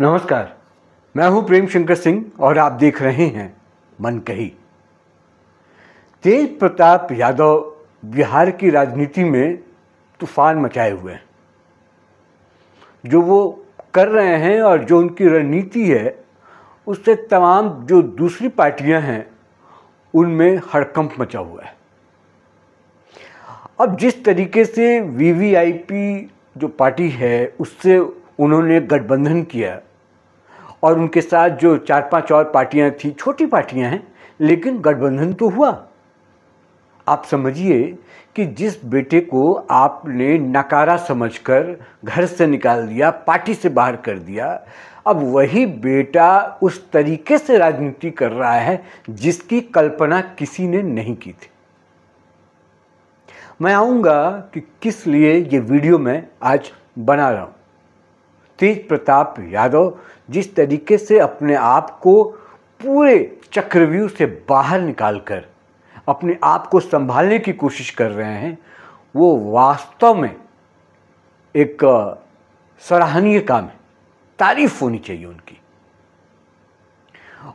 नमस्कार, मैं हूं प्रेम शंकर सिंह और आप देख रहे हैं मन कही। तेज प्रताप यादव बिहार की राजनीति में तूफान मचाए हुए हैं। जो वो कर रहे हैं और जो उनकी रणनीति है, उससे तमाम जो दूसरी पार्टियां हैं उनमें हड़कंप मचा हुआ है। अब जिस तरीके से वीवीआईपी जो पार्टी है उससे उन्होंने गठबंधन किया और उनके साथ जो 4-5 और पार्टियां थी, छोटी पार्टियां हैं, लेकिन गठबंधन तो हुआ। आप समझिए कि जिस बेटे को आपने नकारा समझकर घर से निकाल दिया, पार्टी से बाहर कर दिया, अब वही बेटा उस तरीके से राजनीति कर रहा है जिसकी कल्पना किसी ने नहीं की थी। मैं आऊँगा कि किस लिए ये वीडियो मैं आज बना रहा हूँ। तेज प्रताप यादव जिस तरीके से अपने आप को पूरे चक्रव्यूह से बाहर निकालकर अपने आप को संभालने की कोशिश कर रहे हैं, वो वास्तव में एक सराहनीय काम है। तारीफ होनी चाहिए उनकी।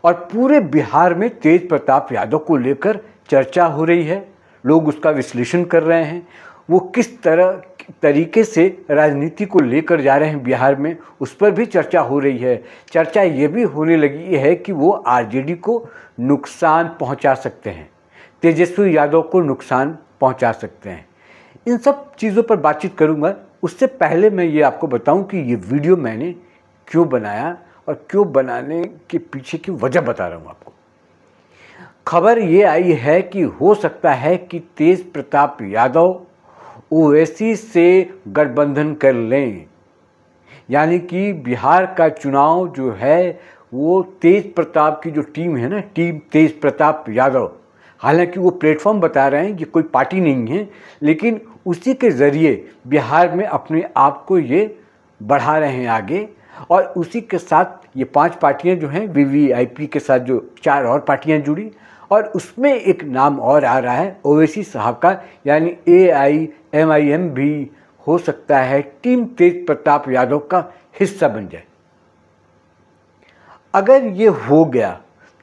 और पूरे बिहार में तेज प्रताप यादव को लेकर चर्चा हो रही है, लोग उसका विश्लेषण कर रहे हैं। वो किस तरीके से राजनीति को लेकर जा रहे हैं बिहार में, उस पर भी चर्चा हो रही है। चर्चा ये भी होने लगी है कि वो आरजेडी को नुकसान पहुंचा सकते हैं, तेजस्वी यादव को नुकसान पहुंचा सकते हैं। इन सब चीज़ों पर बातचीत करूंगा। उससे पहले मैं ये आपको बताऊं कि ये वीडियो मैंने क्यों बनाया और क्यों बनाने के पीछे की वजह बता रहा हूँ आपको। खबर ये आई है कि हो सकता है कि तेज प्रताप यादव ओवैसी से गठबंधन कर लें, यानी कि बिहार का चुनाव जो है वो तेज प्रताप की जो टीम है ना, टीम तेज प्रताप यादव, हालांकि वो प्लेटफॉर्म बता रहे हैं, ये कोई पार्टी नहीं है, लेकिन उसी के ज़रिए बिहार में अपने आप को ये बढ़ा रहे हैं आगे। और उसी के साथ ये 5 पार्टियां जो हैं, वीवीआईपी के साथ जो 4 और पार्टियां जुड़ी, और उसमें एक नाम और आ रहा है ओवैसी साहब का, यानी AIMIM भी हो सकता है टीम तेज प्रताप यादव का हिस्सा बन जाए। अगर ये हो गया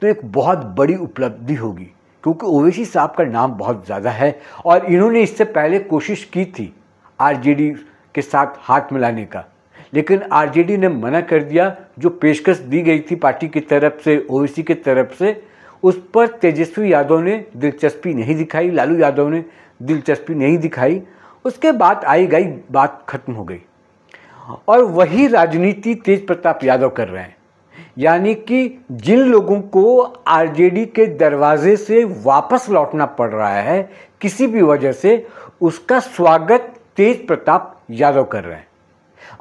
तो एक बहुत बड़ी उपलब्धि होगी, क्योंकि ओवैसी साहब का नाम बहुत ज़्यादा है और इन्होंने इससे पहले कोशिश की थी आरजेडी के साथ हाथ मिलाने का, लेकिन आरजेडी ने मना कर दिया। जो पेशकश दी गई थी पार्टी की तरफ से, ओवैसी की तरफ से, उस पर तेजस्वी यादव ने दिलचस्पी नहीं दिखाई, लालू यादव ने दिलचस्पी नहीं दिखाई। उसके बाद आई गई बात खत्म हो गई। और वही राजनीति तेज प्रताप यादव कर रहे हैं, यानी कि जिन लोगों को आरजेडी के दरवाजे से वापस लौटना पड़ रहा है किसी भी वजह से, उसका स्वागत तेज प्रताप यादव कर रहे हैं।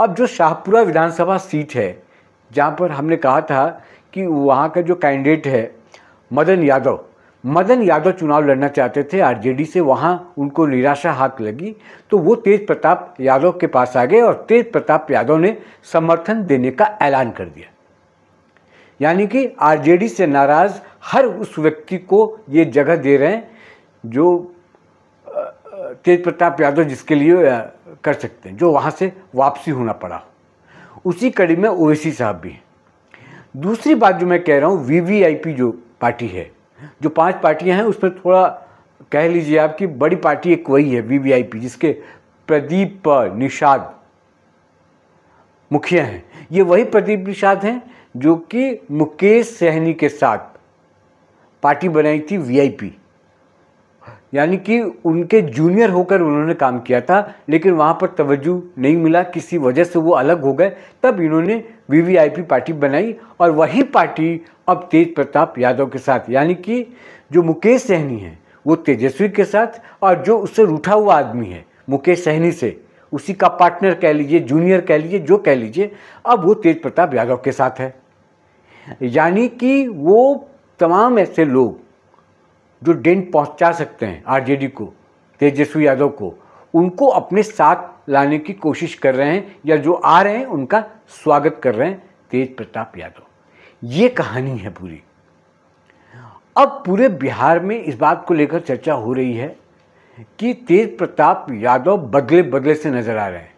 अब जो शाहपुरा विधानसभा सीट है, जहाँ पर हमने कहा था कि वहाँ का जो कैंडिडेट है मदन यादव चुनाव लड़ना चाहते थे आरजेडी से, वहाँ उनको निराशा हाथ लगी, तो वो तेज प्रताप यादव के पास आ गए और तेज प्रताप यादव ने समर्थन देने का ऐलान कर दिया। यानी कि आरजेडी से नाराज हर उस व्यक्ति को ये जगह दे रहे हैं जो तेज प्रताप यादव जिसके लिए कर सकते हैं, जो वहाँ से वापसी होना पड़ा। उसी कड़ी में ओवैसी साहब भी हैं। दूसरी बात जो मैं कह रहा हूँ, वीवीआईपी जो पार्टी है, जो 5 पार्टियां हैं, उसमें थोड़ा कह लीजिए आप कि बड़ी पार्टी एक वही है वीवीआईपी, जिसके प्रदीप निषाद मुखिया हैं। ये वही प्रदीप निषाद हैं जो कि मुकेश सहनी के साथ पार्टी बनाई थी वीआईपी, यानी कि उनके जूनियर होकर उन्होंने काम किया था, लेकिन वहाँ पर तवज्जो नहीं मिला, किसी वजह से वो अलग हो गए। तब इन्होंने वीवीआईपी पार्टी बनाई और वही पार्टी अब तेज प्रताप यादव के साथ, यानी कि जो मुकेश सहनी है वो तेजस्वी के साथ, और जो उससे रूठा हुआ आदमी है मुकेश सहनी से, उसी का पार्टनर कह लीजिए, जूनियर कह लीजिए, जो कह लीजिए, अब वो तेज प्रताप यादव के साथ है। यानी कि वो तमाम ऐसे लोग जो डेंट पहुंचा सकते हैं आरजेडी को, तेजस्वी यादव को, उनको अपने साथ लाने की कोशिश कर रहे हैं, या जो आ रहे हैं उनका स्वागत कर रहे हैं तेज प्रताप यादव। ये कहानी है पूरी। अब पूरे बिहार में इस बात को लेकर चर्चा हो रही है कि तेज प्रताप यादव बदले बदले से नजर आ रहे हैं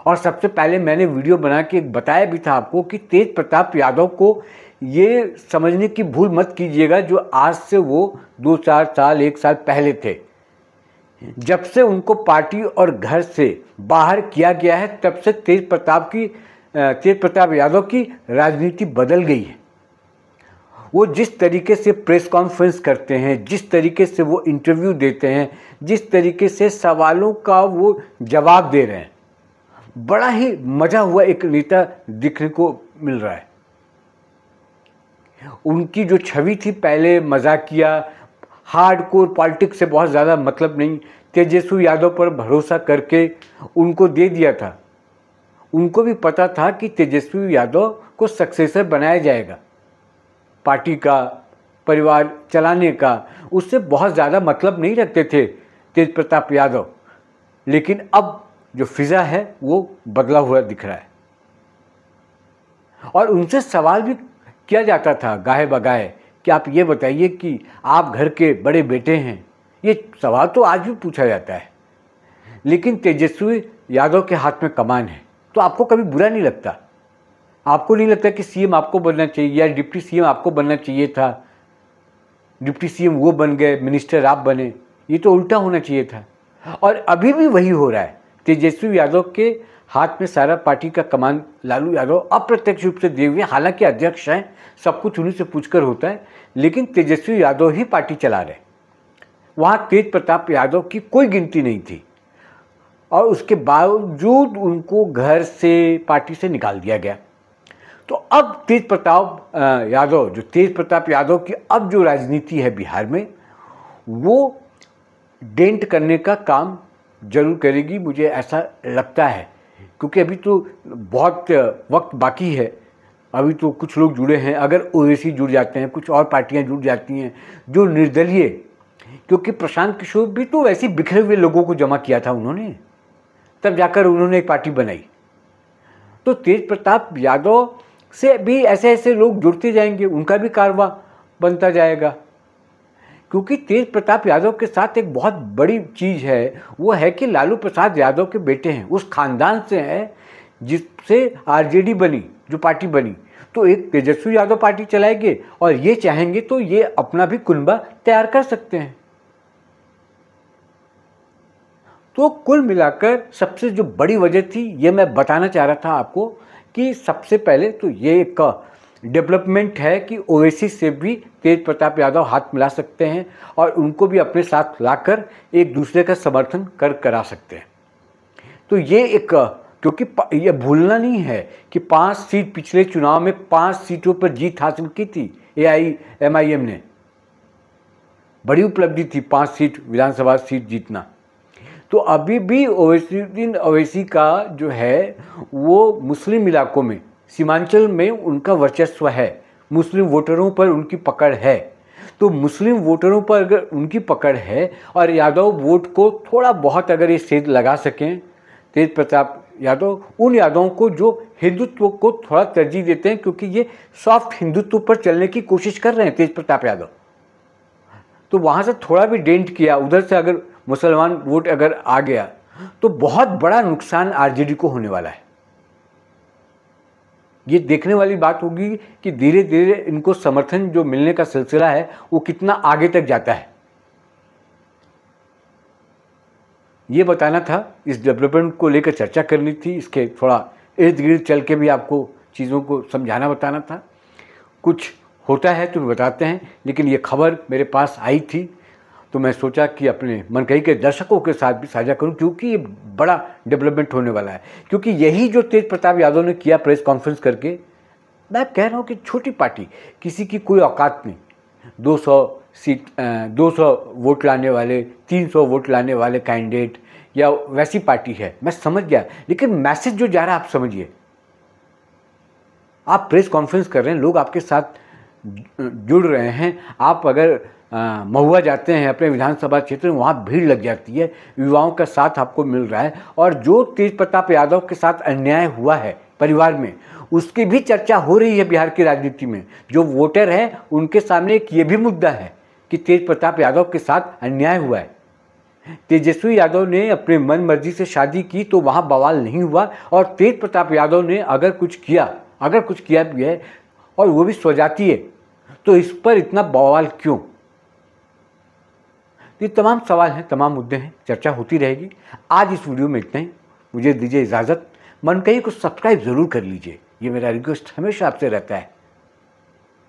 और सबसे पहले मैंने वीडियो बना के बताया भी था आपको कि तेज प्रताप यादव को ये समझने की भूल मत कीजिएगा जो आज से वो 2-4 साल 1 साल पहले थे। जब से उनको पार्टी और घर से बाहर किया गया है तब से तेज प्रताप यादव की राजनीति बदल गई है। वो जिस तरीके से प्रेस कॉन्फ्रेंस करते हैं, जिस तरीके से वो इंटरव्यू देते हैं, जिस तरीके से सवालों का वो जवाब दे रहे हैं, बड़ा ही मजा हुआ एक नेता दिखने को मिल रहा है। उनकी जो छवि थी पहले मजाकिया, हार्डकोर पॉलिटिक्स से बहुत ज़्यादा मतलब नहीं, तेजस्वी यादव पर भरोसा करके उनको दे दिया था। उनको भी पता था कि तेजस्वी यादव को सक्सेसर बनाया जाएगा, पार्टी का, परिवार चलाने का, उससे बहुत ज़्यादा मतलब नहीं रखते थे तेज प्रताप यादव। लेकिन अब जो फिज़ा है वो बदला हुआ दिख रहा है और उनसे सवाल भी किया जाता था गाहे बगाहे कि आप ये बताइए कि आप घर के बड़े बेटे हैं। ये सवाल तो आज भी पूछा जाता है, लेकिन तेजस्वी यादव के हाथ में कमान है तो आपको कभी बुरा नहीं लगता। आपको नहीं लगता कि सीएम आपको बनना चाहिए या डिप्टी सीएम आपको बनना चाहिए था, डिप्टी सीएम वो बन गए, मिनिस्टर आप बने। ये तो उल्टा होना चाहिए था और अभी भी वही हो रहा है। तेजस्वी यादव के हाथ में सारा पार्टी का कमान लालू यादव अप्रत्यक्ष रूप से दिए हुए, हालांकि अध्यक्ष हैं, सब कुछ उन्हीं से पूछकर होता है, लेकिन तेजस्वी यादव ही पार्टी चला रहे। वहाँ तेज प्रताप यादव की कोई गिनती नहीं थी और उसके बावजूद उनको घर से, पार्टी से निकाल दिया गया। तो अब तेज प्रताप यादव की अब जो राजनीति है बिहार में, वो डेंट करने का काम जरूर करेगी, मुझे ऐसा लगता है। क्योंकि अभी तो बहुत वक्त बाकी है, अभी तो कुछ लोग जुड़े हैं, अगर ओवैसी जुड़ जाते हैं, कुछ और पार्टियां जुड़ जाती हैं जो निर्दलीय, क्योंकि प्रशांत किशोर भी तो वैसे बिखरे हुए लोगों को जमा किया था उन्होंने, तब जाकर उन्होंने एक पार्टी बनाई। तो तेज प्रताप यादव से भी ऐसे ऐसे लोग जुड़ते जाएंगे, उनका भी कारवां बनता जाएगा। क्योंकि तेज प्रताप यादव के साथ एक बहुत बड़ी चीज़ है, वो है कि लालू प्रसाद यादव के बेटे हैं, उस खानदान से हैं जिससे आरजेडी बनी, जो पार्टी बनी। तो एक तेजस्वी यादव पार्टी चलाएंगे और ये चाहेंगे तो ये अपना भी कुनबा तैयार कर सकते हैं। तो कुल मिलाकर सबसे जो बड़ी वजह थी, ये मैं बताना चाह रहा था आपको कि सबसे पहले तो ये एक डेवलपमेंट है कि ओवैसी से भी तेज प्रताप यादव हाथ मिला सकते हैं और उनको भी अपने साथ लाकर एक दूसरे का समर्थन करा सकते हैं। तो ये एक, क्योंकि ये भूलना नहीं है कि 5 सीट, पिछले चुनाव में 5 सीटों पर जीत हासिल की थी AIMIM ने। बड़ी उपलब्धि थी 5 सीट विधानसभा सीट जीतना। तो अभी भी ओवैसी का जो है वो मुस्लिम इलाकों में, सीमांचल में उनका वर्चस्व है, मुस्लिम वोटरों पर उनकी पकड़ है। तो मुस्लिम वोटरों पर अगर उनकी पकड़ है और यादव वोट को थोड़ा बहुत अगर ये सेध लगा सकें, तेज प्रताप यादव उन यादवों को जो हिंदुत्व को थोड़ा तरजीह देते हैं, क्योंकि ये सॉफ्ट हिंदुत्व पर चलने की कोशिश कर रहे हैं तेज प्रताप यादव, तो वहाँ से थोड़ा भी डेंट किया, उधर से अगर मुसलमान वोट अगर आ गया तो बहुत बड़ा नुकसान आरजेडी को होने वाला है। ये देखने वाली बात होगी कि धीरे धीरे इनको समर्थन जो मिलने का सिलसिला है वो कितना आगे तक जाता है। ये बताना था, इस डेवलपमेंट को लेकर चर्चा करनी थी, इसके थोड़ा इर्द गिर्द चल के भी आपको चीज़ों को समझाना बताना था। कुछ होता है तो बताते हैं, लेकिन ये खबर मेरे पास आई थी तो मैं सोचा कि अपने मनकही के दर्शकों के साथ भी साझा करूं, क्योंकि ये बड़ा डेवलपमेंट होने वाला है। क्योंकि यही जो तेज प्रताप यादव ने किया प्रेस कॉन्फ्रेंस करके, मैं कह रहा हूं कि छोटी पार्टी, किसी की कोई औकात नहीं, 200 वोट लाने वाले, 300 वोट लाने वाले कैंडिडेट या वैसी पार्टी है, मैं समझ गया। लेकिन मैसेज जो जा रहा है आप समझिए। आप प्रेस कॉन्फ्रेंस कर रहे हैं, लोग आपके साथ जुड़ रहे हैं। आप अगर महुआ जाते हैं अपने विधानसभा क्षेत्र में, वहाँ भीड़ लग जाती है, युवाओं का साथ आपको मिल रहा है। और जो तेज प्रताप यादव के साथ अन्याय हुआ है परिवार में, उसकी भी चर्चा हो रही है बिहार की राजनीति में। जो वोटर हैं उनके सामने एक ये भी मुद्दा है कि तेज प्रताप यादव के साथ अन्याय हुआ है। तेजस्वी यादव ने अपने मन मर्जी से शादी की तो वहाँ बवाल नहीं हुआ, और तेज प्रताप यादव ने अगर कुछ किया भी है और वो भी स्वजातीय, तो इस पर इतना बवाल क्यों? ये तमाम सवाल हैं, तमाम मुद्दे हैं, चर्चा होती रहेगी। आज इस वीडियो में इतना ही, मुझे दीजिए इजाज़त। मन कहीं को सब्सक्राइब ज़रूर कर लीजिए, ये मेरा रिक्वेस्ट हमेशा आपसे रहता है।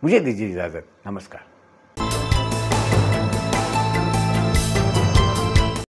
मुझे दीजिए इजाज़त, नमस्कार।